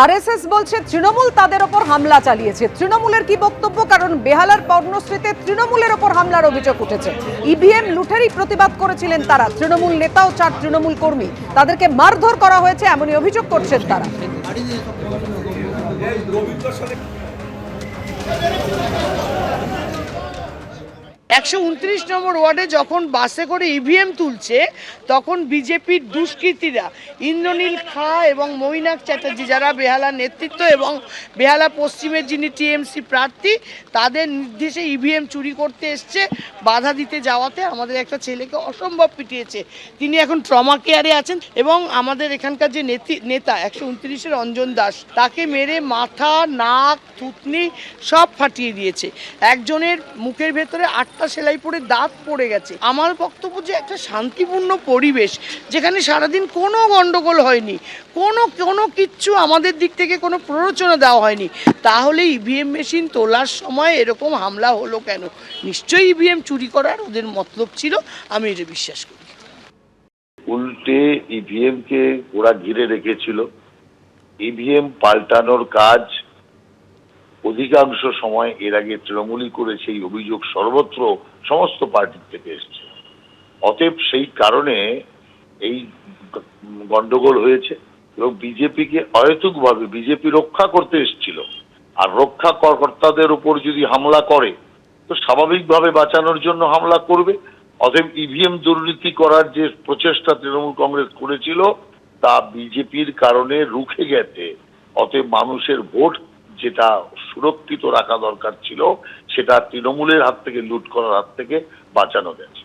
RSS বলছে তৃণমূল তাদের ওপর হামলা চালিয়েছে। তৃণমূলের কি বক্তব্য? কারণ বেহালার পর্ণশ্রীতে তৃণমূলের ওপর হামলার অভিযোগ উঠেছে। ইভিএম লুঠেরই প্রতিবাদ করেছিলেন তারা। তৃণমূল নেতা ও 4 তৃণমূল কর্মী তাদেরকে মারধর করা হয়েছে এমনই অভিযোগ করছেন তারা। 129 নম্বর ওয়ার্ডে যখন বাসে করে ইভিএম তুলছে তখন বিজেপির দুষ্কৃতীরা ইন্দ্রনীল খাঁ এবং মৈনাক চ্যাটার্জি, যারা বেহালার নেতৃত্ব এবং বেহালা পশ্চিমের যিনি টিএমসি প্রার্থী, তাদের নির্দেশে ইভিএম চুরি করতে এসছে। বাধা দিতে যাওয়াতে আমাদের একটা ছেলেকে অসম্ভব পিটিয়েছে। তিনি এখন ট্রমা কেয়ারে আছেন এবং আমাদের এখানকার যে নেতা 129-এর অঞ্জন দাস, তাকে মেরে মাথা, নাক, থুতনি সব ফাটিয়ে দিয়েছে। একজনের মুখের ভেতরে 8টা সেলাই পড়ে দাঁত পড়ে গেছে। আমার বক্তব্য যে একটা শান্তিপূর্ণ পরিবেশ, যেখানে সারাদিন কোনো গন্ডগোল হয়নি, কোনো কিচ্ছু আমাদের দিক থেকে কোনো প্ররোচনা দেওয়া হয়নি, তাহলে ইভিএম মেশিন তোলার সময় এরকম হামলা হলো কেন? নিশ্চয়ই ইভিএম চুরি করার ওদের মতলব ছিল, আমি এটা বিশ্বাস করি। উল্টে ইভিএম কে ওরা ঘিরে রেখেছিল। ইভিএম পাল্টানোর কাজ অধিকাংশ সময় এর আগে তৃণমূলই করেছে, এই অভিযোগ সর্বত্র সমস্ত পার্টির থেকে এসছে। অতএব সেই কারণে এই গন্ডগোল হয়েছে এবং বিজেপিকে অহেতুকভাবে বিজেপি রক্ষা করতে এসেছিল। আর রক্ষা কর্তাদের উপর যদি হামলা করে তো স্বাভাবিকভাবে বাঁচানোর জন্য হামলা করবে। অতএব ইভিএম দুর্নীতি করার যে প্রচেষ্টা তৃণমূল কংগ্রেস করেছিল তা বিজেপির কারণে রুখে গেছে। অতএব মানুষের ভোট যেটা সুরক্ষিত রাখা দরকার ছিল সেটা তৃণমূলের হাত থেকে, লুট করার হাত থেকে বাঁচানো গেছে।